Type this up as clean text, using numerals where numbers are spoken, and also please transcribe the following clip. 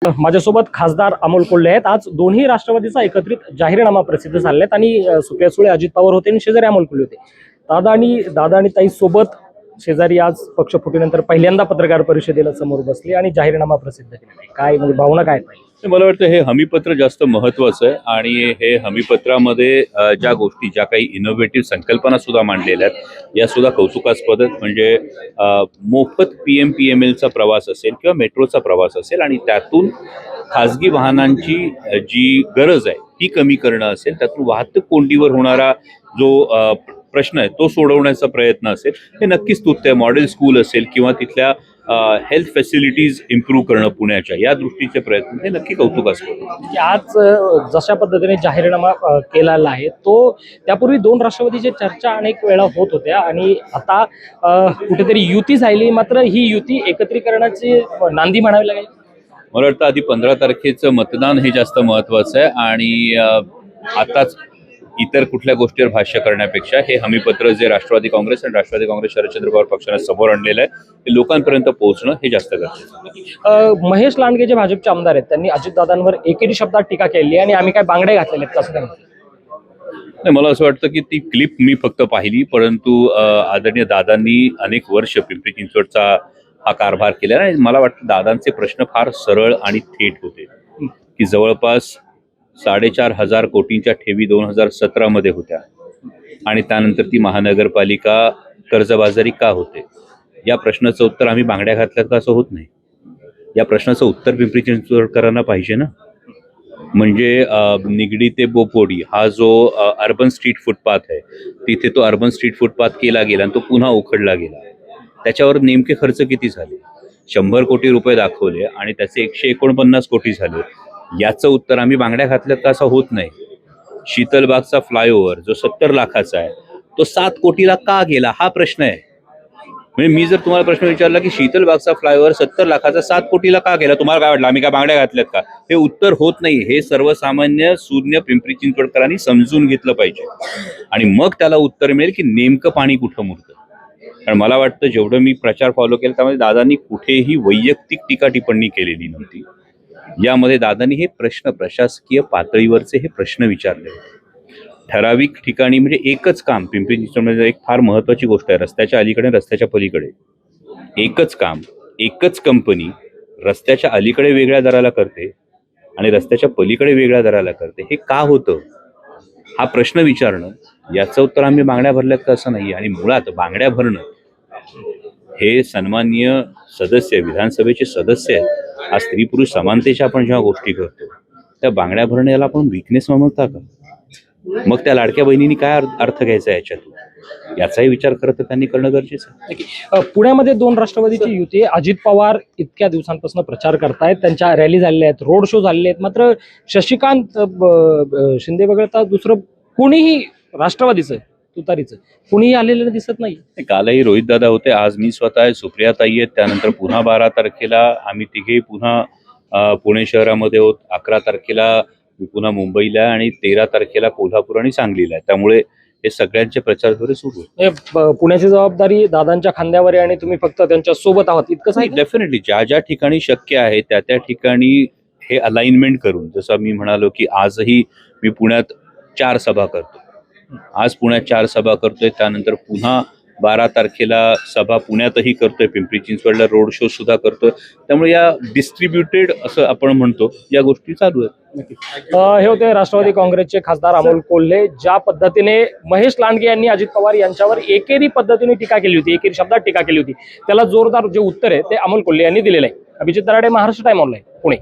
माझ्यासोबत खासदार अमोल कोल्हे आहेत। आज दोन्ही राष्ट्रवादीचा एकत्रित जाहीरनामा प्रसिद्ध झालेला आहे आणि सुप्रिया सुळे, अजित पवार होते आणि शेजारी अमोल कोल्हे होते। दादा आणि ताई सोबत शेजारी आज पक्ष फुटीनंतर पहिल्यांदा पत्रकार परिषदेला समोर बसले आणि जाहीरनामा प्रसिद्ध केला आहे। काय म्हणजे भावना काय आहेत? मला वाटतं हे हमीपत्र जास्त महत्त्वाचं आहे आणि हे हमीपत्रामध्ये ज्या गोष्टी, ज्या काही इनोव्हेटिव्ह संकल्पना सुद्धा मांडलेल्या आहेत या सुद्धा कौतुकास्पद आहेत। म्हणजे मोफत PMPMLचा प्रवास असेल किंवा मेट्रोचा प्रवास असेल आणि त्यातून खाजगी वाहनांची जी गरज आहे ती कमी करणं असेल, त्यातून वाहतूक कोंडीवर होणारा जो प्रश्न आहे तो सोडवण्याचा प्रयत्न असेल, हे नक्कीच स्तुत्य आहे। मॉडेल स्कूल असेल किंवा तिथल्या हेल्थ फॅसिलिटीज इम्प्रूव्ह करणं पुण्याच्या, या दृष्टीचे प्रयत्न हे नक्की कौतुकास्पद। आज जशा पद्धतीने जाहीरनामा केलेला आहे तो त्यापूर्वी दोन राष्ट्रवादीची चर्चा अनेक वेळा होत होत्या आणि आता कुठेतरी युती झाली, मात्र ही युती एकत्रीकरणाची नांदी म्हणावी लागेल। मला वाटतं आधी 15 तारखेचं मतदान हे जास्त महत्त्वाचं आहे आणि आताच इतर कुठल्या गोष्टीवर भाष्य करण्यापेक्षा हे हमीपत्र जे राष्ट्रवादी काँग्रेस आणि राष्ट्रवादी काँग्रेस शरदचंद्र पवार पक्षाने समोर आणलेलं आहे ते लोकांपर्यंत पोहोचणं हे जास्त गरजेचं आहे। महेश लांडगे जे भाजपचे आमदार आहेत त्यांनी अजितदादांवर एकेरी शब्दात टीका केली आणि आम्ही काय बांगडे घातलेले आहेत कसं नाही, मला असं वाटतं की ती क्लिप मी फक्त पाहिली, परंतु आदरणीय दादांनी अनेक वर्ष पिंपरी चिंचवडचा हा कारभार केला आणि मला वाटतं दादांचे प्रश्न फार सरळ आणि थेट होते की जवळपास 4,500 कोटींच्या ठेवी 2017 मध्ये होत्या आणि त्यानंतर ती महानगरपालिका कर्जबाजारी का होते, या प्रश्नाचं उत्तर आम्ही बांगड्या घातल्यात का असं होत नाही। या प्रश्नाचं उत्तर पिंपरी चिंचवडकरांना पाहिजे ना। म्हणजे निगडी ते बोपोडी हा जो अर्बन स्ट्रीट फुटपाथ आहे, तिथे तो अर्बन स्ट्रीट फुटपाथ केला गेला आणि तो पुन्हा उखडला गेला, त्याच्यावर नेमके खर्च किती झाले? 100 कोटी रुपये दाखवले आणि त्याचे 149 कोटी झाले, याचं उत्तर आम्ही बांगड्या घातल्यात का असं होत नाही। शीतलबागचा फ्लायओव्हर जो 70 लाखाचा आहे तो 7 कोटीला का गेला, हा प्रश्न आहे। म्हणजे मी जर तुम्हाला प्रश्न विचारला की शीतलबागचा फ्लायओव्हर 70 लाखाचा 7 कोटीला का गेला, तुम्हाला काय वाटलं आम्ही काय बांगड्या घातल्यात का? हे उत्तर होत नाही। हे सर्वसामान्य शून्य पिंपरी चिंचवडकरांनी समजून घेतलं पाहिजे आणि मग त्याला उत्तर मिळेल की नेमकं पाणी कुठं मुरतं। कारण मला वाटतं जेवढं मी प्रचार फॉलो केला त्यामध्ये दादांनी कुठेही वैयक्तिक टीका टिप्पणी केलेली नव्हती। यामध्ये दादांनी हे प्रश्न प्रशासकीय पातळीवरचे हे प्रश्न विचारले होते। ठराविक ठिकाणी म्हणजे एकच काम पिंपरी चिंचवडमध्ये एक फार महत्वाची गोष्ट आहे, रस्त्याच्या अलीकडे रस्त्याच्या पलीकडे एकच काम, एकच कंपनी रस्त्याच्या अलीकडे वेगळ्या दराला करते आणि रस्त्याच्या पलीकडे वेगळ्या दराला करते, हे का होतं हा प्रश्न विचारणं, याचं उत्तर आम्ही बांगड्या भरल्यात का असं नाही। आणि मुळात बांगड्या भरणं हे सन्माननीय सदस्य, विधानसभेचे सदस्य आहेत। आज स्त्री पुरुष समानतेच्या आपण जेव्हा गोष्टी करतो त्या बांगड्या भरणं याला आपण विकनेस समजता का? मग त्या लाडक्या बहिणींनी काय अर्थ घ्यायचा याच्यातून, याचाही विचार करत त्यांनी करणं गरजेचं आहे। पुण्यामध्ये दोन राष्ट्रवादीची युती, अजित पवार इतक्या दिवसांपासून प्रचार करतायत, त्यांच्या रॅली झालेल्या आहेत, रोड शो झालेले आहेत, मात्र शशिकांत शिंदे वगळता दुसरं कोणीही राष्ट्रवादीचं तुतारीचं कुणीही आलेलं दिसत नाही। कालही रोहित दादा होते, आज मी स्वतः आहे, सुप्रिया ताई आहेत, त्यानंतर पुन्हा 12 तारखेला आम्ही तिघेही पुन्हा पुणे शहरामध्ये आहोत, 11 तारखेला मी पुन्हा मुंबईला आणि 13 तारखेला कोल्हापूर आणि सांगलीला आहे। त्यामुळे हे सगळ्यांचे प्रचार दौरे सुरू आहेत। पुण्याची जबाबदारी दादांच्या खांद्यावर आहे आणि तुम्ही फक्त त्यांच्या सोबत आहात इतकंच आहे? डेफिनेटली ज्या ज्या ठिकाणी शक्य आहे त्या त्या ठिकाणी हे अलाइनमेंट करून, जसं मी म्हणालो की आजही मी पुण्यात 4 सभा करतो, आज पुण्यात 4 सभा करतोय, त्यानंतर पुन्हा 12 तारखेला सभा पुण्यातही करतोय, पिंपरी चिंचवडला रोड शो सुद्धा करतोय। त्यामुळे या डिस्ट्रीब्युटेड असं आपण म्हणतो या गोष्टी चालू आहेत। हे होते राष्ट्रवादी काँग्रेसचे खासदार अमोल कोल्हे। ज्या पद्धतीने महेश लांडगे यांनी अजित पवार यांच्यावर एकेरी पद्धतीने टीका केली होती, एकेरी शब्दात टीका केली होती, त्याला जोरदार जे उत्तर आहे ते अमोल कोल्हे यांनी दिलेलं आहे। Abhijit Darade, Maharashtra time online, Pune.